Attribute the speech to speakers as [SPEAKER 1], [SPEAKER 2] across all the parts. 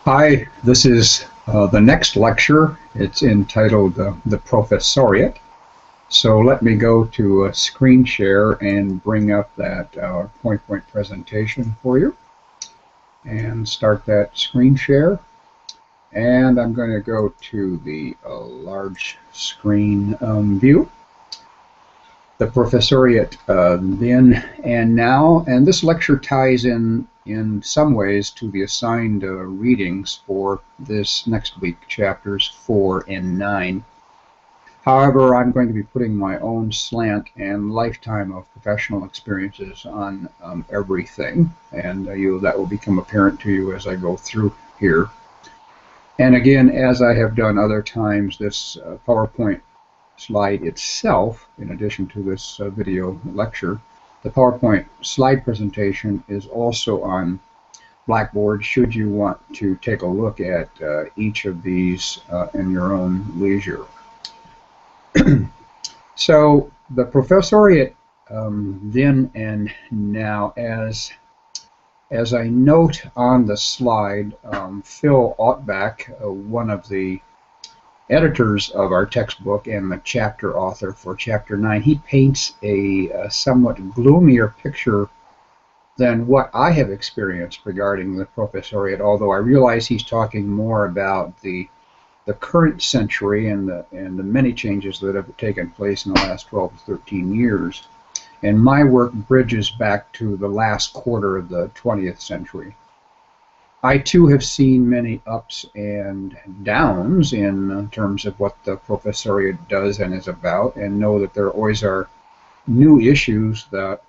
[SPEAKER 1] Hi, this is the next lecture. It's entitled the Professoriate. So let me go to a screen share and bring up that PowerPoint presentation for you and start that screen share. And I'm going to go to the large screen view. The Professoriate then and now, and this lecture ties in some ways to the assigned readings for this next week, chapters 4 and 9. However, I'm going to be putting my own slant and lifetime of professional experiences on everything, and that will become apparent to you as I go through here. And again, as I have done other times, this PowerPoint slide itself, in addition to this video lecture, the PowerPoint slide presentation is also on Blackboard should you want to take a look at each of these in your own leisure. So the Professoriate then and now, as I note on the slide, Phil Ottbach, one of the editors of our textbook and the chapter author for chapter 9, he paints a somewhat gloomier picture than what I have experienced regarding the Professoriate, although I realize he's talking more about the current century and the many changes that have taken place in the last 12 to 13 years. And my work bridges back to the last quarter of the 20th century. I too have seen many ups and downs in terms of what the Professoriate does and is about, and know that there always are new issues that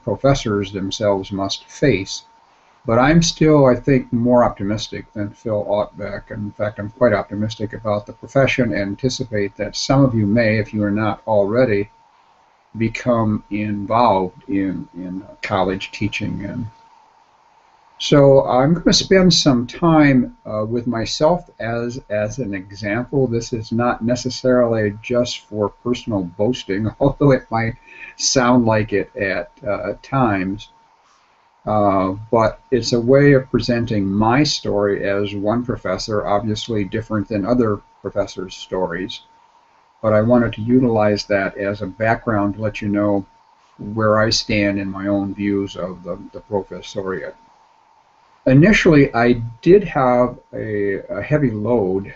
[SPEAKER 1] professors themselves must face. But I'm still, I think, more optimistic than Phil Ottbach. In fact, I'm quite optimistic about the profession and anticipate that some of you may, if you are not already, become involved in college teaching. And so I'm going to spend some time with myself as an example. This is not necessarily just for personal boasting, although it might sound like it at times. But it's a way of presenting my story as one professor, obviously different than other professors' stories. But I wanted to utilize that as a background to let you know where I stand in my own views of the Professoriate. Initially, I did have a heavy load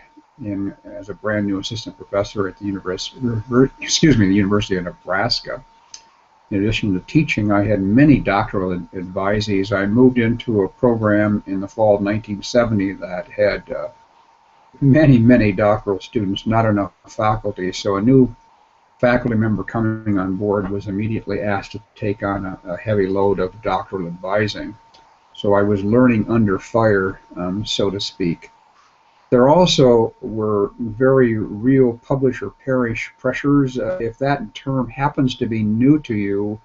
[SPEAKER 1] as a brand new assistant professor at the University of Nebraska. In addition to teaching, I had many doctoral advisees. I moved into a program in the fall of 1970 that had many doctoral students, not enough faculty. So a new faculty member coming on board was immediately asked to take on a heavy load of doctoral advising. So I was learning under fire, so to speak. There also were very real publish or perish pressures. If that term happens to be new to you,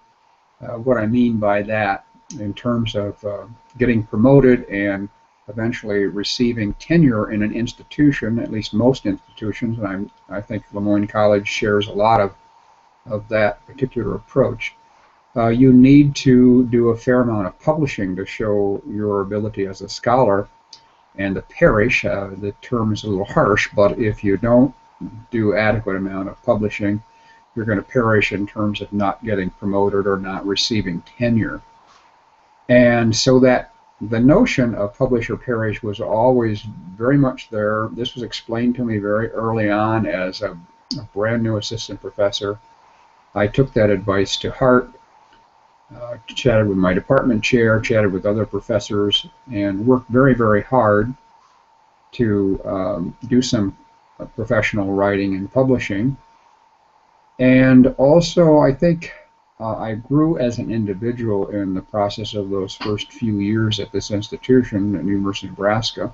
[SPEAKER 1] what I mean by that in terms of getting promoted and eventually receiving tenure in an institution, at least most institutions, and I think Lemoyne College shares a lot of that particular approach. You need to do a fair amount of publishing to show your ability as a scholar. And the perish, the term is a little harsh, but if you don't do adequate amount of publishing, you're going to perish in terms of not getting promoted or not receiving tenure. And so that the notion of publish or perish was always very much there. This was explained to me very early on as a brand new assistant professor. I took that advice to heart. Chatted with my department chair, chatted with other professors, and worked very hard to do some professional writing and publishing. And also, I think I grew as an individual in the process of those first few years at this institution at the University of Nebraska,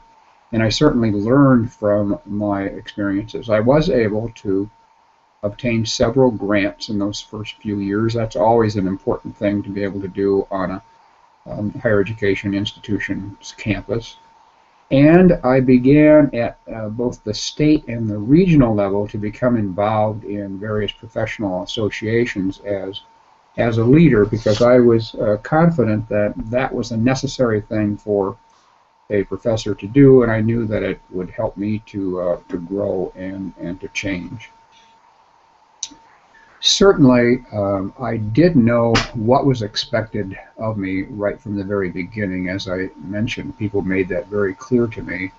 [SPEAKER 1] and I certainly learned from my experiences. I was able to obtained several grants in those first few years. That's always an important thing to be able to do on a higher education institution's campus. And I began at both the state and the regional level to become involved in various professional associations as a leader, because I was confident that that was a necessary thing for a professor to do, and I knew that it would help me to grow and to change. Certainly, I did know what was expected of me right from the very beginning. As I mentioned, people made that very clear to me.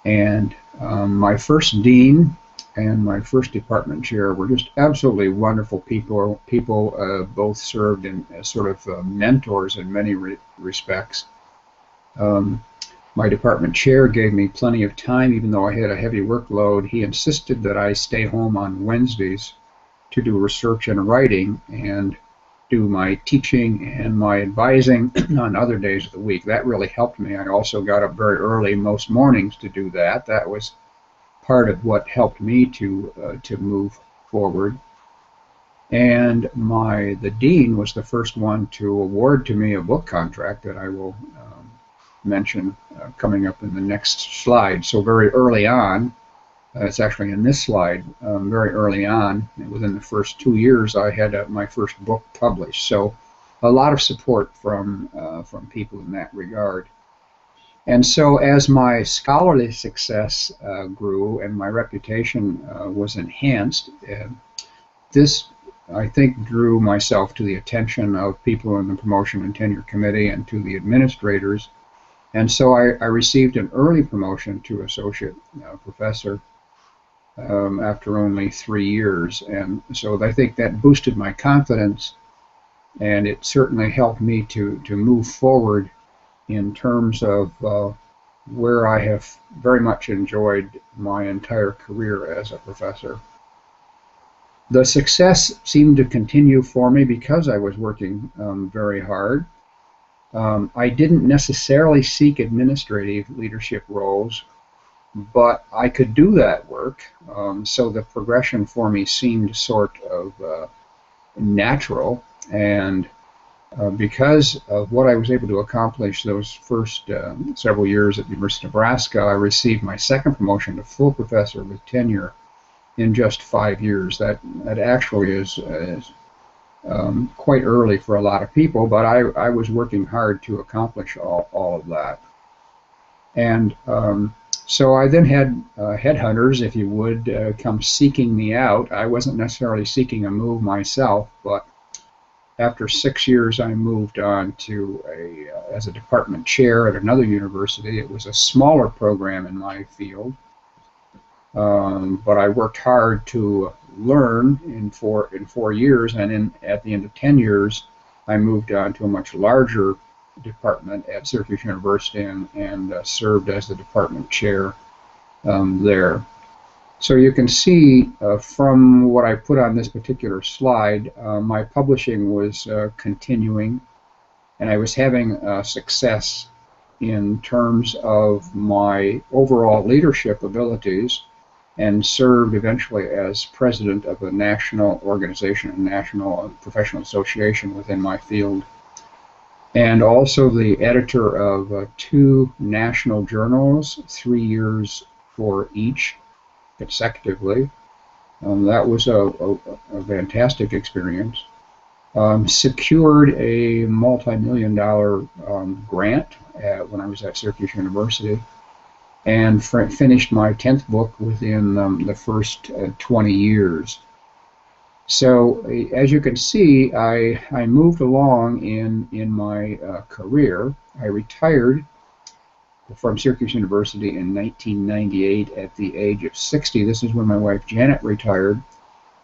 [SPEAKER 1] And my first dean and my first department chair were just absolutely wonderful people. Both served as sort of mentors in many respects. My department chair gave me plenty of time, even though I had a heavy workload. He insisted that I stay home on Wednesdays to do research and writing and do my teaching and my advising on other days of the week. That really helped me. I also got up very early most mornings to do that. That was part of what helped me to move forward. And the dean was the first one to award to me a book contract that I will mention coming up in the next slide. So very early on, it's actually in this slide, very early on, within the first 2 years, I had my first book published. So a lot of support from people in that regard. And so as my scholarly success grew and my reputation was enhanced, this, I think, drew myself to the attention of people in the Promotion and Tenure Committee and to the administrators. And so I received an early promotion to associate professor after only 3 years. And so I think that boosted my confidence, and it certainly helped me to move forward in terms of where I have very much enjoyed my entire career as a professor. The success seemed to continue for me because I was working very hard. I didn't necessarily seek administrative leadership roles, but I could do that work, so the progression for me seemed sort of natural, and because of what I was able to accomplish those first several years at the University of Nebraska, I received my second promotion to full professor with tenure in just 5 years. That actually is quite early for a lot of people, but I was working hard to accomplish all of that. And so I then had headhunters, if you would, come seeking me out. I wasn't necessarily seeking a move myself, but after 6 years I moved on to as a department chair at another university. It was a smaller program in my field, but I worked hard to learn in 4 years, and at the end of 10 years I moved on to a much larger department at Syracuse University and served as the department chair there. So you can see from what I put on this particular slide, my publishing was continuing, and I was having success in terms of my overall leadership abilities, and served eventually as president of a national organization, a national professional association within my field, and also the editor of 2 national journals, 3 years for each consecutively. That was a fantastic experience. Secured a multi-million-dollar grant when I was at Syracuse University, and finished my 10th book within the first 20 years. So as you can see, I moved along in my career. I retired from Syracuse University in 1998 at the age of 60. This is when my wife Janet retired.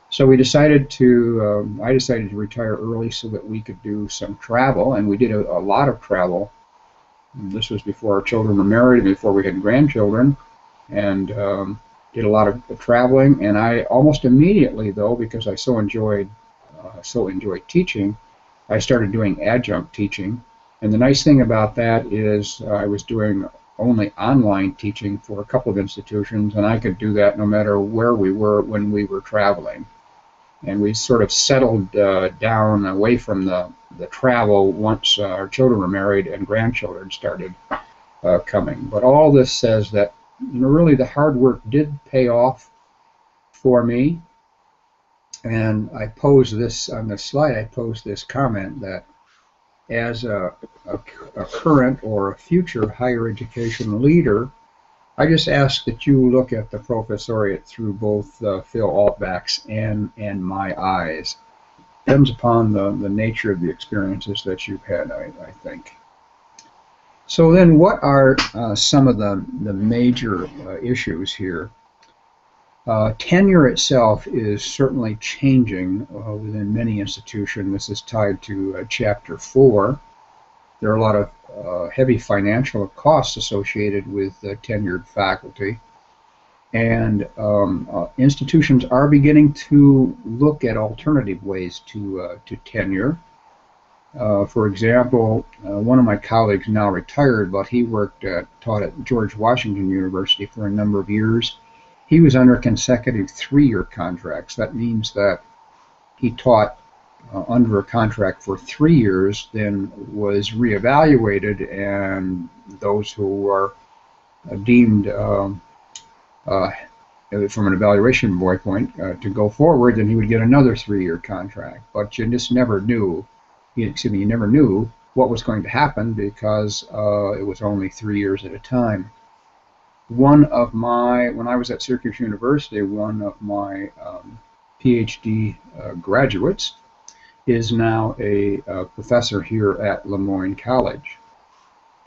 [SPEAKER 1] So we decided to, I decided to retire early so that we could do some travel, and we did a lot of travel. This was before our children were married and before we had grandchildren, and did a lot of traveling. And I almost immediately, though, because I so enjoyed teaching, I started doing adjunct teaching. And the nice thing about that is I was doing only online teaching for a couple of institutions, and I could do that no matter where we were when we were traveling. And we sort of settled down away from the travel once our children were married and grandchildren started coming. But all this says that, you know, really the hard work did pay off for me. And I posed this on the slide. I posed this comment that as a current or a future higher education leader, I just ask that you look at the Professoriate through both Phil Altbach's and my eyes. Depends upon the nature of the experiences that you've had, I think. So then what are some of the major issues here? Tenure itself is certainly changing within many institutions. This is tied to Chapter 4. There are a lot of heavy financial costs associated with tenured faculty. And institutions are beginning to look at alternative ways to tenure. For example, one of my colleagues, now retired, but he taught at George Washington University for a number of years. He was under consecutive 3-year contracts. That means that he taught under a contract for 3 years, then was reevaluated, and those who were deemed from an evaluation point to go forward, then he would get another 3-year contract. But you just never knew. You never knew what was going to happen because it was only 3 years at a time. When I was at Syracuse University, one of my PhD graduates is now a professor here at Lemoyne College.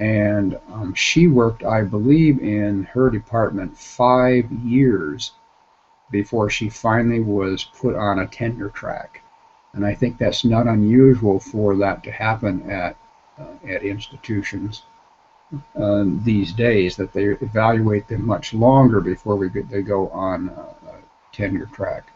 [SPEAKER 1] And she worked, I believe, in her department 5 years before she finally was put on a tenure track. And I think that's not unusual for that to happen at institutions these days, that they evaluate them much longer before they go on a tenure track.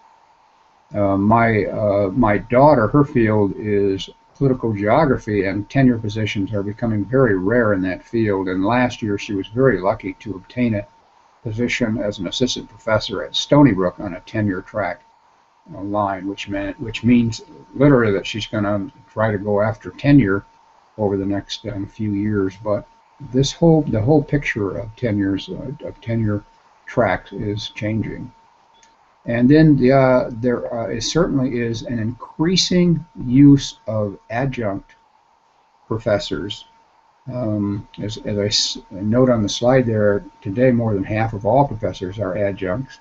[SPEAKER 1] My daughter, her field is political geography, and tenure positions are becoming very rare in that field. And last year she was very lucky to obtain a position as an assistant professor at Stony Brook on a tenure track line, which means literally that she's going to try to go after tenure over the next few years. But the whole picture of tenure tracks is changing. And then there certainly is an increasing use of adjunct professors. As I note on the slide there, today more than half of all professors are adjuncts.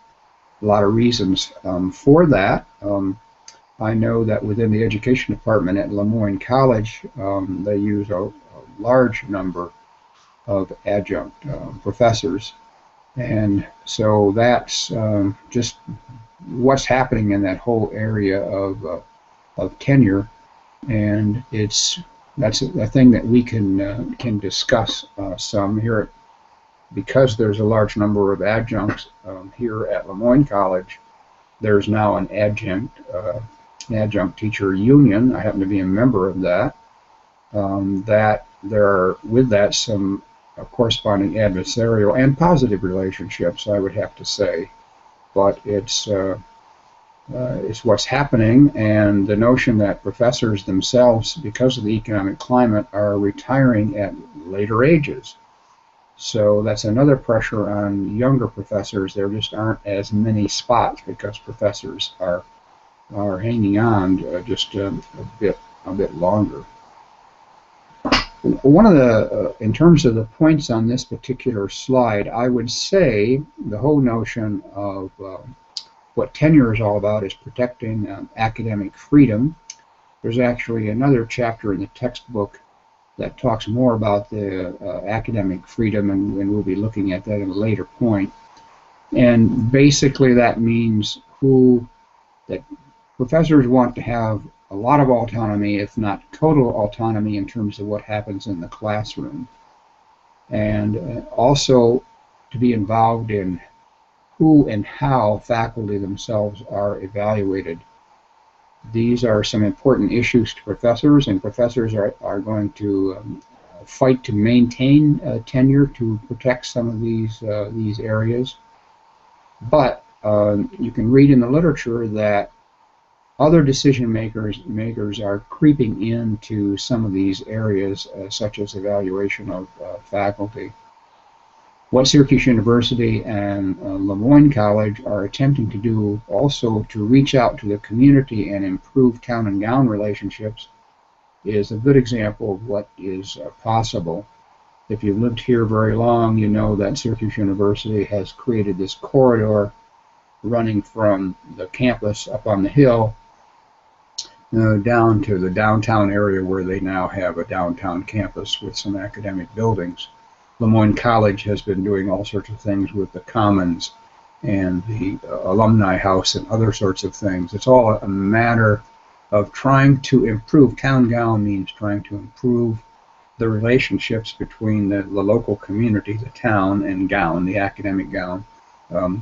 [SPEAKER 1] A lot of reasons for that. I know that within the education department at Lemoyne College, they use a large number of adjunct professors. And so that's just what's happening in that whole area of tenure, and that's a thing that we can discuss some here, because there's a large number of adjuncts here at Lemoyne College. There's now an adjunct teacher union. I happen to be a member of that. That there are with that some corresponding adversarial and positive relationships, I would have to say, but it's what's happening, and the notion that professors themselves, because of the economic climate, are retiring at later ages. So that's another pressure on younger professors. There just aren't as many spots because professors are hanging on just a bit longer. One of the, in terms of the points on this particular slide, I would say the whole notion of what tenure is all about is protecting academic freedom. There's actually another chapter in the textbook that talks more about the academic freedom, and we'll be looking at that at a later point. And basically that means that professors want to have a lot of autonomy, if not total autonomy, in terms of what happens in the classroom. And also to be involved in who and how faculty themselves are evaluated. These are some important issues to professors, and professors are going to fight to maintain tenure to protect some of these areas. But you can read in the literature that other decision makers are creeping into some of these areas, such as evaluation of faculty. What Syracuse University and Lemoyne College are attempting to do also to reach out to the community and improve town and gown relationships is a good example of what is possible. If you've lived here very long, you know that Syracuse University has created this corridor running from the campus up on the hill down to the downtown area where they now have a downtown campus with some academic buildings. Lemoyne College has been doing all sorts of things with the Commons and the Alumni House and other sorts of things. It's all a matter of trying to improve. Town gown means trying to improve the relationships between the local community, the town, and gown, the academic gown,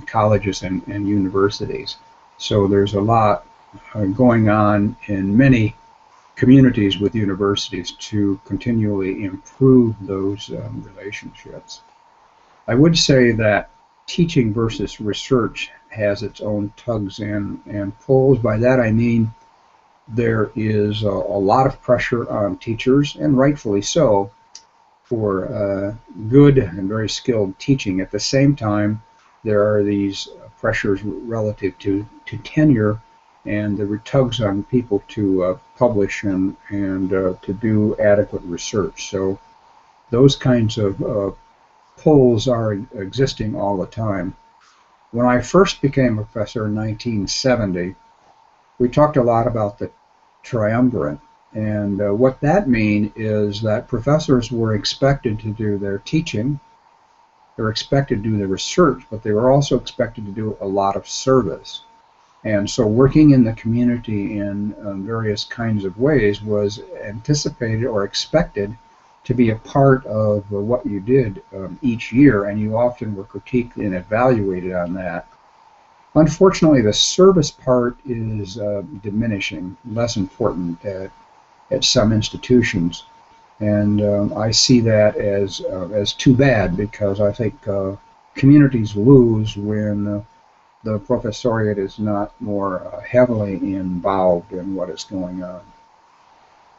[SPEAKER 1] colleges and universities. So there's a lot going on in many communities with universities to continually improve those relationships. I would say that teaching versus research has its own tugs and pulls. By that I mean there is a lot of pressure on teachers, and rightfully so, for good and very skilled teaching. At the same time, there are these pressures relative to tenure, and there were tugs on people to publish and to do adequate research. So those kinds of pulls are existing all the time. When I first became a professor in 1970, we talked a lot about the triumvirate. And what that means is that professors were expected to do their teaching, they were expected to do their research, but they were also expected to do a lot of service. And so working in the community in various kinds of ways was anticipated or expected to be a part of what you did each year, and you often were critiqued and evaluated on that. Unfortunately, the service part is diminishing, less important at some institutions, and I see that as too bad, because I think communities lose when the Professoriate is not more heavily involved in what is going on.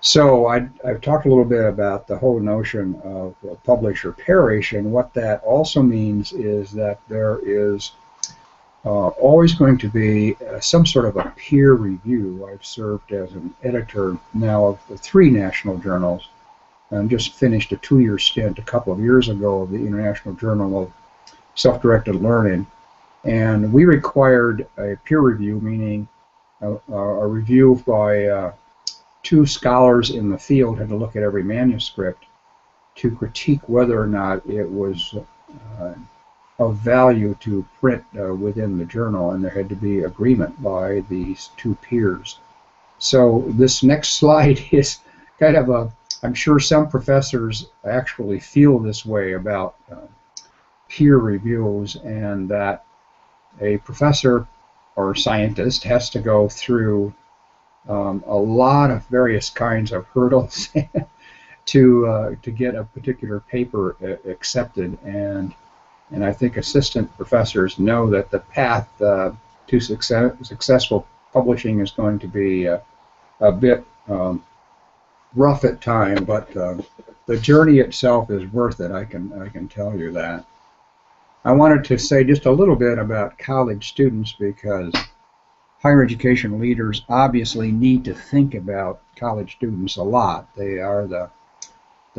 [SPEAKER 1] So I've talked a little bit about the whole notion of publish or perish, and what that also means is that there is always going to be some sort of a peer review. I've served as an editor now of the 3 national journals, and just finished a 2-year stint a couple of years ago of the International Journal of Self-Directed Learning. And we required a peer review, meaning a review by 2 scholars in the field had to look at every manuscript to critique whether or not it was of value to print within the journal, and there had to be agreement by these 2 peers. So this next slide is kind of a, I'm sure some professors actually feel this way about peer reviews, and that a professor or scientist has to go through a lot of various kinds of hurdles to get a particular paper accepted, and I think assistant professors know that the path to successful publishing is going to be a bit rough at time, but the journey itself is worth it. I can tell you that. I wanted to say just a little bit about college students, because higher education leaders obviously need to think about college students a lot. They are the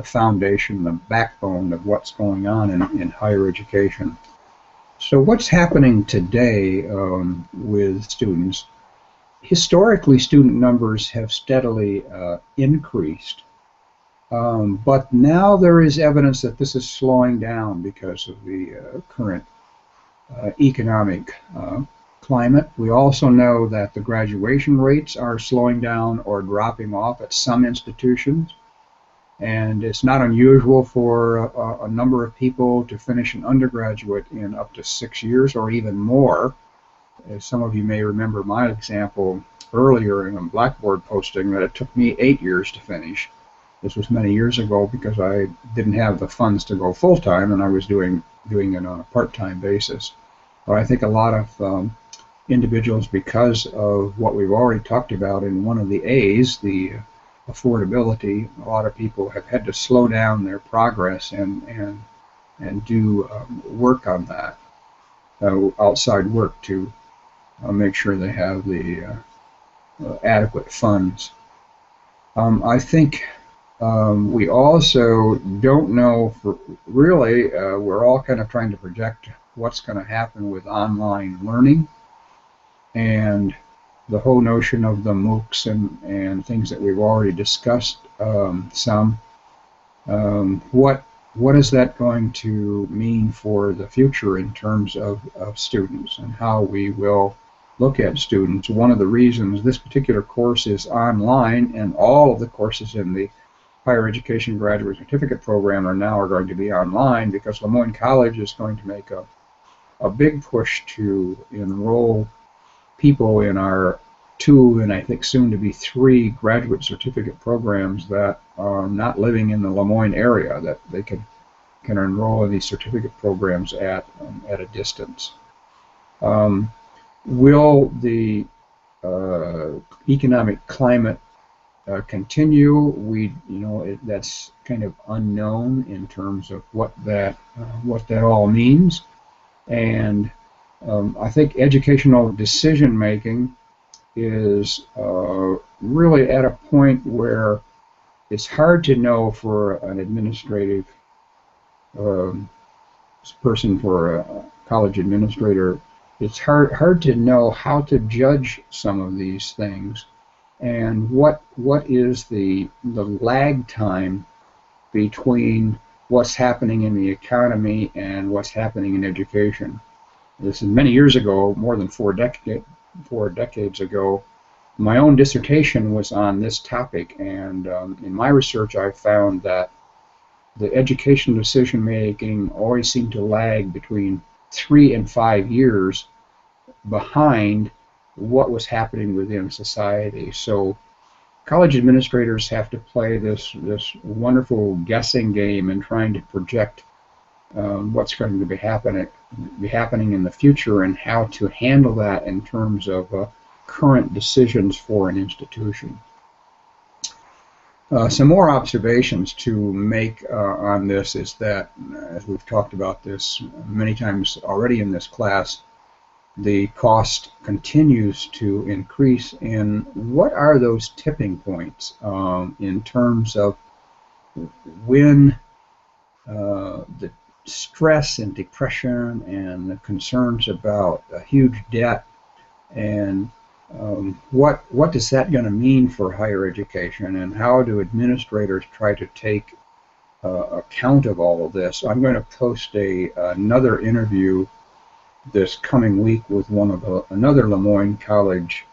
[SPEAKER 1] foundation, the backbone of what's going on in higher education. So what's happening today with students? Historically, student numbers have steadily increased, but now there is evidence that this is slowing down because of the current economic climate. We also know that the graduation rates are slowing down or dropping off at some institutions. And it's not unusual for a number of people to finish an undergraduate in up to 6 years or even more. As some of you may remember my example earlier in a Blackboard posting, that it took me 8 years to finish. This was many years ago because I didn't have the funds to go full-time, and I was doing it on a part-time basis. But I think a lot of individuals, because of what we've already talked about in one of the A's, the affordability, a lot of people have had to slow down their progress and do work on that, outside work, to make sure they have the adequate funds. I think we also don't know for really, we're all kind of trying to project what's going to happen with online learning and the whole notion of the MOOCs and things that we've already discussed some. What is that going to mean for the future in terms of students and how we will look at students? One of the reasons this particular course is online, and all of the courses in the higher education graduate certificate program are going to be online, because Lemoyne College is going to make a big push to enroll people in our 2 and I think soon to be 3 graduate certificate programs that are not living in the Lemoyne area, that they can enroll in these certificate programs at a distance. Will the economic climate continue? That's kind of unknown in terms of what that all means, and I think educational decision making is really at a point where it's hard to know for an administrative person, for a college administrator. It's hard to know how to judge some of these things, and what is the lag time between what's happening in the economy and what's happening in education. This is many years ago, more than 4 decades ago. My own dissertation was on this topic, and in my research I found that the educational decision making always seemed to lag between 3 and 5 years behind what was happening within society. So college administrators have to play this wonderful guessing game and trying to project what's going to be happening in the future and how to handle that in terms of current decisions for an institution. Some more observations to make on this is that, as we've talked about this many times already in this class, the cost continues to increase. And what are those tipping points in terms of when the stress and depression and the concerns about a huge debt, and what is that going to mean for higher education, and how do administrators try to take account of all of this? I'm going to post another interview this coming week with another Lemoyne College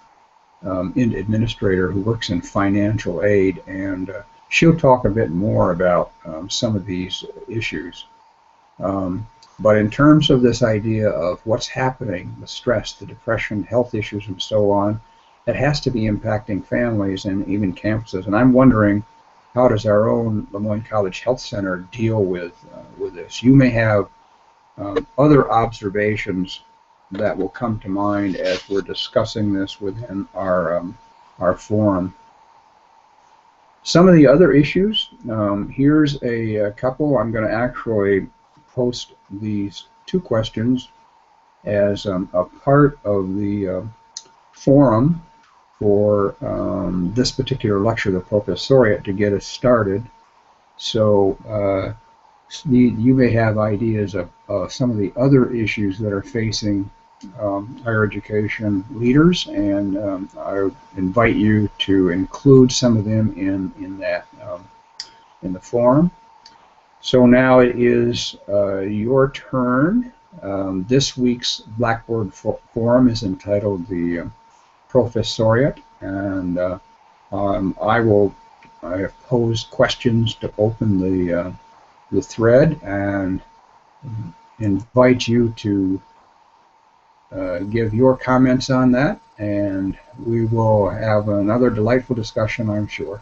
[SPEAKER 1] administrator who works in financial aid, and she'll talk a bit more about some of these issues. But in terms of this idea of what's happening, the stress, the depression, health issues, and so on, it has to be impacting families and even campuses. And I'm wondering, how does our own Lemoyne College Health Center deal with this? You may have other observations that will come to mind as we're discussing this within our forum. Some of the other issues, here's a couple. I'm going to actually post these 2 questions as a part of the forum for this particular lecture, the Professoriate, to get us started. So you may have ideas of some of the other issues that are facing higher education leaders, and I would invite you to include some of them in the forum. So now it is your turn. This week's Blackboard forum is entitled the Professoriate, and I have posed questions to open the thread and invite you to give your comments on that, and we will have another delightful discussion, I'm sure.